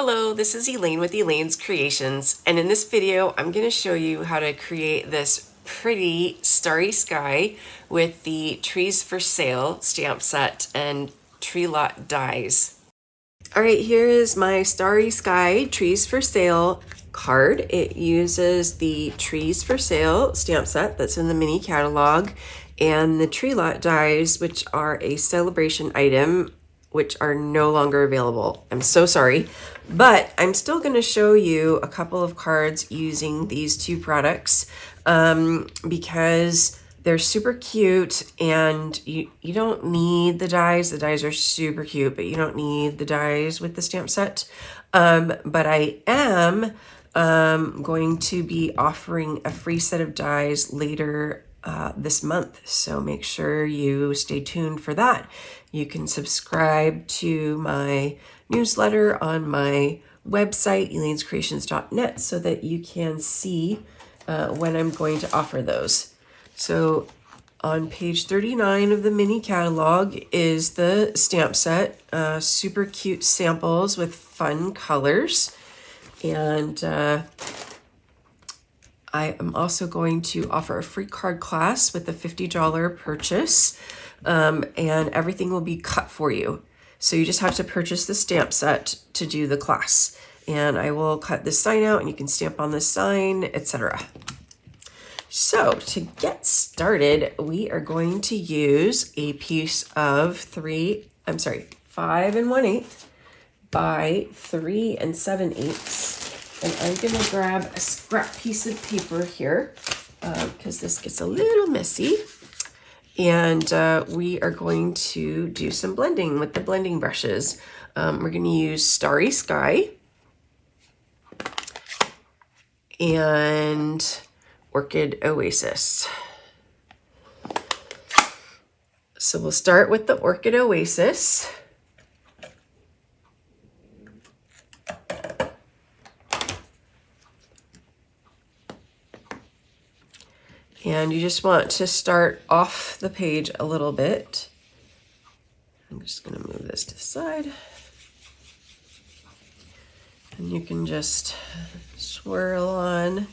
Hello, this is Elaine with Elaine's Creations, and in this video I'm going to show you how to create this pretty starry sky with the Trees for Sale stamp set and tree lot dies. Alright, here is my Starry Sky Trees for Sale card. It uses the Trees for Sale stamp set that's in the mini catalog and the tree lot dies, which are a celebration item, which are no longer available. I'm so sorry, but I'm still going to show you a couple of cards using these two products because they're super cute, and you don't need the dies. The dies are super cute, but you don't need the dies with the stamp set. But I am going to be offering a free set of dies later this month, so make sure you stay tuned for that. You can subscribe to my newsletter on my website, elainescreations.net, so that you can see when I'm going to offer those. So on page 39 of the mini catalog is the stamp set, super cute samples with fun colors. And I am also going to offer a free card class with a $50 purchase, and everything will be cut for you. So you just have to purchase the stamp set to do the class. And I will cut this sign out and you can stamp on the sign, etc. So to get started, we are going to use a piece of 5 1/8 by 3 7/8. And I'm gonna grab a scrap piece of paper here because this gets a little messy. And we are going to do some blending with the blending brushes. We're gonna use Starry Sky and Orchid Oasis. So we'll start with the Orchid Oasis. And you just want to start off the page a little bit. I'm just going to move this to the side. And you can just swirl on.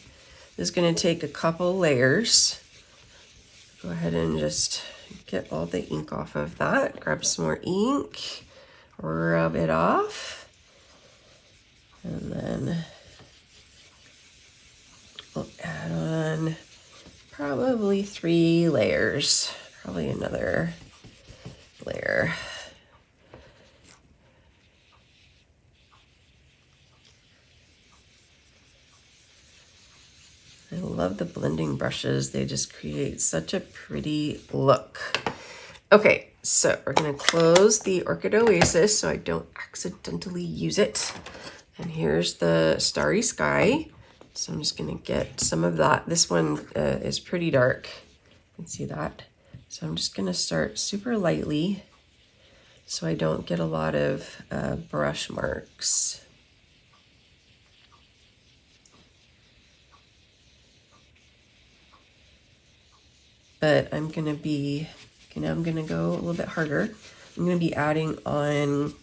This is going to take a couple layers. Go ahead and just get all the ink off of that. Grab some more ink, rub it off, and then we'll add on probably 3 layers, probably another layer. I love the blending brushes. They just create such a pretty look. Okay, so we're gonna close the Orchid Oasis so I don't accidentally use it. And here's the Starry Sky. So I'm just gonna get some of that. This one is pretty dark. You can see that. So I'm just gonna start super lightly so I don't get a lot of brush marks. But I'm gonna go a little bit harder. I'm gonna be adding on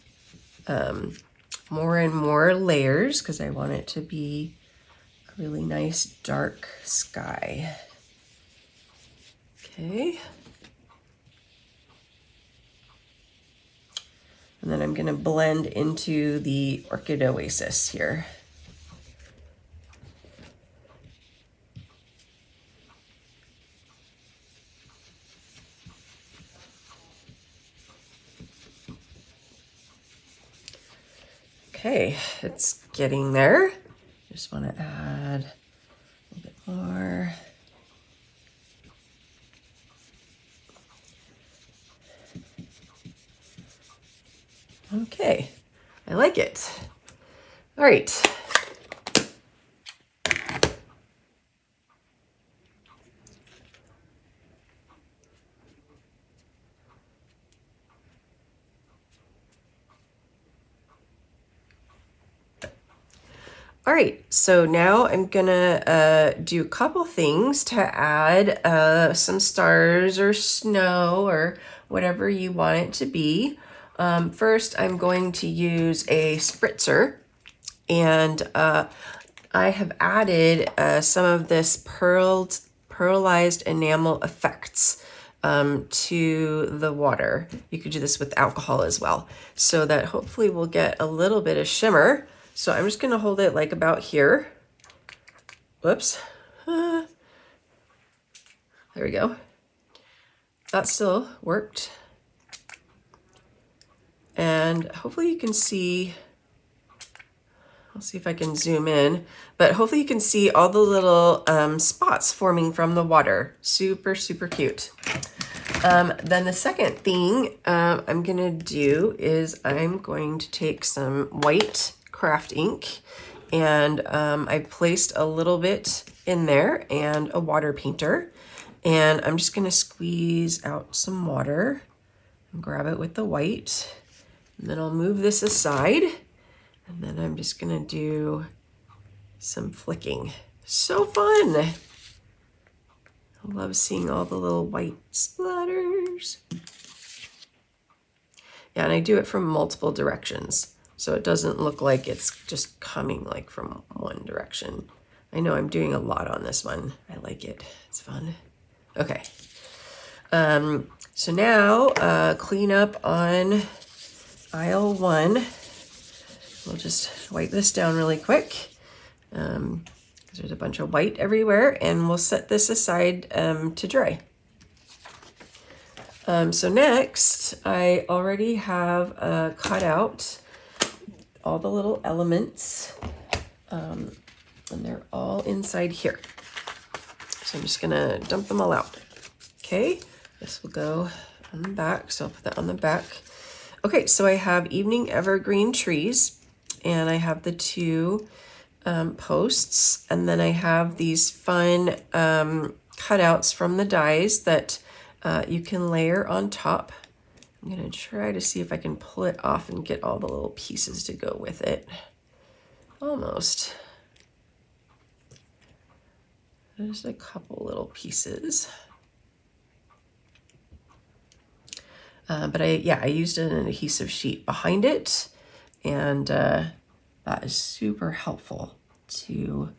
more and more layers because I want it to be really nice dark sky. Okay. And then I'm going to blend into the Orchid Oasis here. Okay, it's getting there. Just want to add a little bit more. Okay, I like it. All right. All right, so now I'm gonna do a couple things to add some stars or snow or whatever you want it to be. First, I'm going to use a spritzer And I have added some of this pearlized enamel effects to the water. You could do this with alcohol as well, so that hopefully we'll get a little bit of shimmer. So I'm just going to hold it like about here. Whoops. There we go. That still worked. And hopefully you can see, I'll see if I can zoom in, but hopefully you can see all the little spots forming from the water. Super, super cute. Then the second thing I'm gonna do is I'm going to take some white craft ink, and I placed a little bit in there and a water painter, and I'm just gonna squeeze out some water and grab it with the white, and then I'll move this aside, and then I'm just gonna do some flicking. So fun! I love seeing all the little white splatters. Yeah, and I do it from multiple directions, so it doesn't look like it's just coming like from one direction. I know I'm doing a lot on this one. I like it. It's fun. Okay. So now clean up on aisle 1. We'll just wipe this down really quick. There's a bunch of white everywhere, and we'll set this aside to dry. So next, I already have cut out all the little elements, and they're all inside here. So I'm just gonna dump them all out. Okay, this will go on the back, so I'll put that on the back. Okay, so I have evening evergreen trees, and I have the 2 posts, and then I have these fun cutouts from the dies that you can layer on top. I'm gonna try to see if I can pull it off and get all the little pieces to go with it. Almost. There's a couple little pieces. But I used an adhesive sheet behind it, and that is super helpful to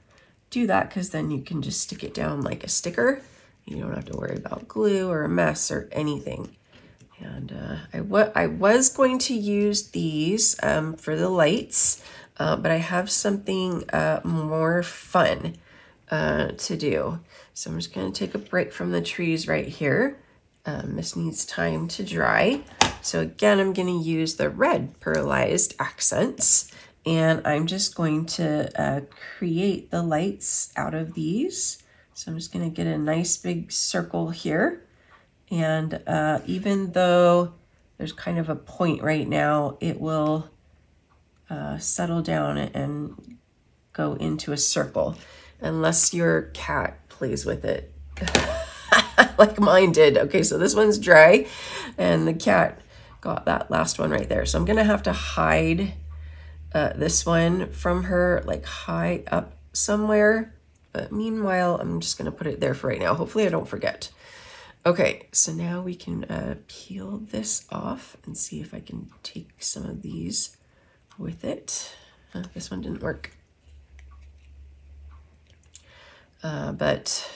do that, because then you can just stick it down like a sticker. You don't have to worry about glue or a mess or anything. And I was going to use these for the lights, but I have something more fun to do. So I'm just going to take a break from the trees right here. This needs time to dry. So again, I'm going to use the red pearlized accents, and I'm just going to create the lights out of these. So I'm just going to get a nice big circle here. And even though there's kind of a point right now, it will settle down and go into a circle, unless your cat plays with it. Like mine did. Okay, so this one's dry, and the cat got that last one right there. So I'm gonna have to hide this one from her, like high up somewhere. But meanwhile, I'm just gonna put it there for right now. Hopefully I don't forget. Okay, so now we can peel this off and see if I can take some of these with it. This one didn't work. But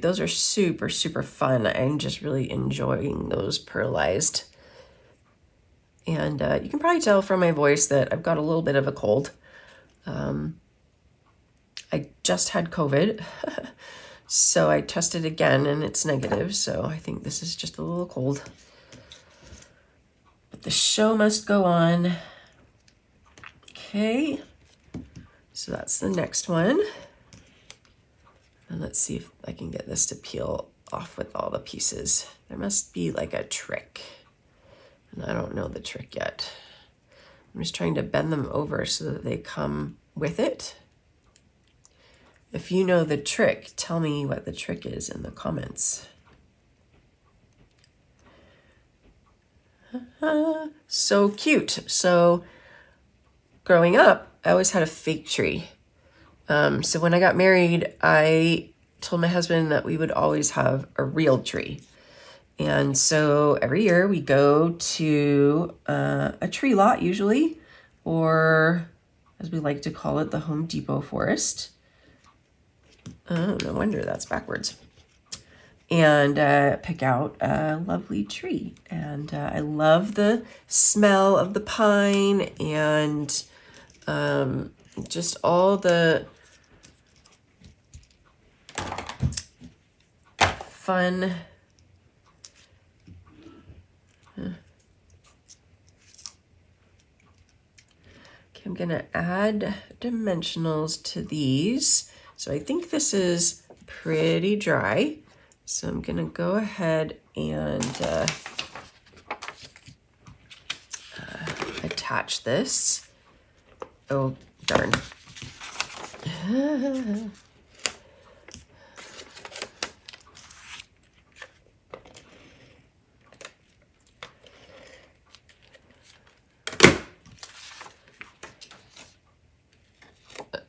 those are super, super fun. I'm just really enjoying those pearlized. And you can probably tell from my voice that I've got a little bit of a cold. I just had COVID, so I tested again and it's negative. So I think this is just a little cold. But the show must go on. Okay, so that's the next one. And let's see if I can get this to peel off with all the pieces. There must be like a trick, and I don't know the trick yet. I'm just trying to bend them over so that they come with it. If you know the trick, tell me what the trick is in the comments. So cute. So growing up, I always had a fake tree. So when I got married, I told my husband that we would always have a real tree. And so every year we go to a tree lot usually, or as we like to call it, the Home Depot forest. Oh, no wonder that's backwards. And pick out a lovely tree. And I love the smell of the pine and just all the fun I'm gonna add dimensionals to these. So I think this is pretty dry. So I'm gonna go ahead and attach this. Oh, darn.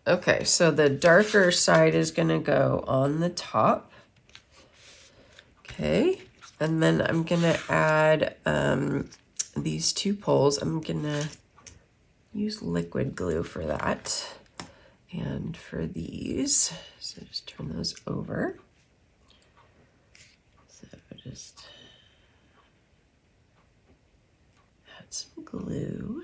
Okay, so the darker side is gonna go on the top. Okay, and then I'm gonna add these two poles. I'm gonna use liquid glue for that. And for these, so just turn those over. So just add some glue.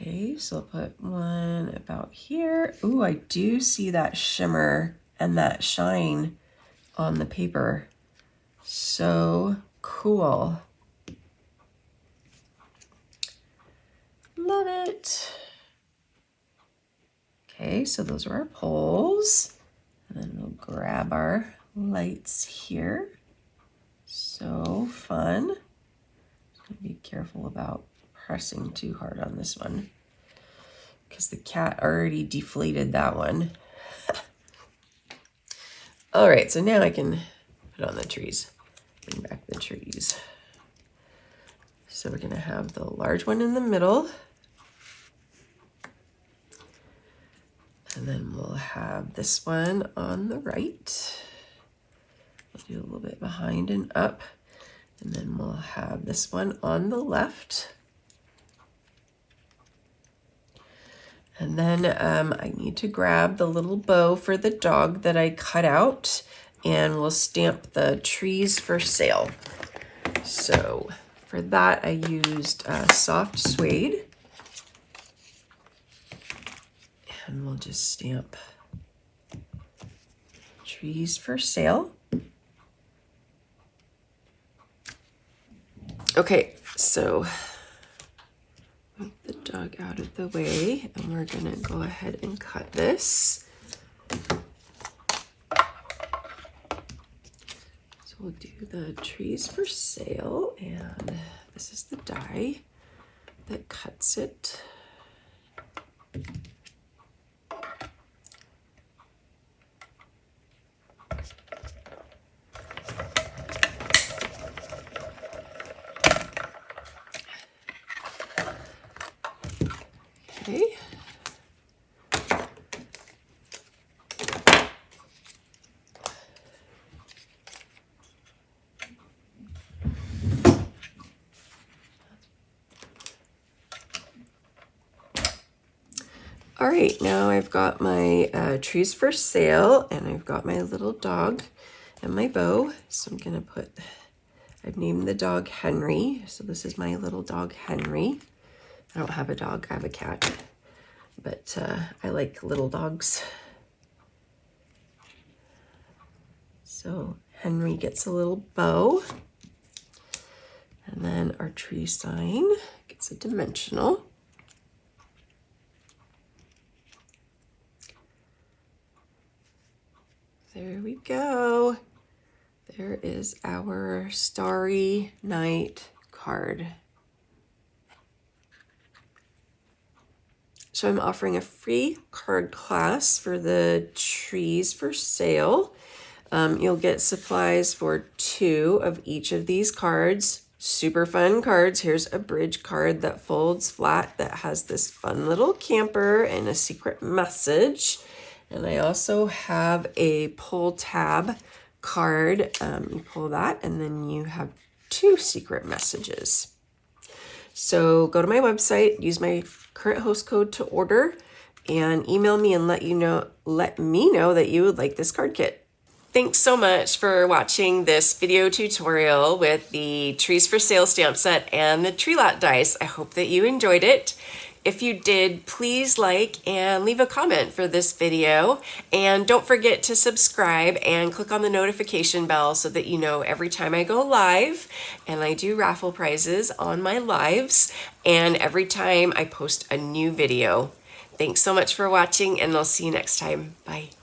Okay, so I'll put one about here. Ooh, I do see that shimmer and that shine on the paper. So cool. Love it. Okay, so those are our poles. And then we'll grab our lights here. So fun. Just gonna be careful about pressing too hard on this one because the cat already deflated that one. All right, so now I can put on the trees. Bring back the trees. So we're gonna have the large one in the middle. And then we'll have this one on the right. We'll do a little bit behind and up. And then we'll have this one on the left. And then I need to grab the little bow for the dog that I cut out, and we'll stamp the trees for sale. So for that, I used soft suede. And we'll just stamp trees for sale. Okay, so move the dog out of the way, and we're gonna go ahead and cut this. So we'll do the trees for sale, and this is the die that cuts it. Okay. All right, now I've got my trees for sale, and I've got my little dog and my bow. So I'm gonna I've named the dog Henry. So this is my little dog Henry. I don't have a dog, I have a cat, but I like little dogs. So Henry gets a little bow, and then our tree sign gets a dimensional. There we go. There is our Starry Night card. So I'm offering a free card class for the trees for sale. You'll get supplies for 2 of each of these cards. Super fun cards. Here's a bridge card that folds flat that has this fun little camper and a secret message. And I also have a pull tab card. You pull that and then you have 2 secret messages. So go to my website, use my current host code to order, and email me and let me know that you would like this card kit. Thanks so much for watching this video tutorial with the Trees for Sale stamp set and the tree lot dice. I hope that you enjoyed it. If you did, please like and leave a comment for this video. And don't forget to subscribe and click on the notification bell so that you know every time I go live. And I do raffle prizes on my lives and every time I post a new video. Thanks so much for watching, and I'll see you next time. Bye.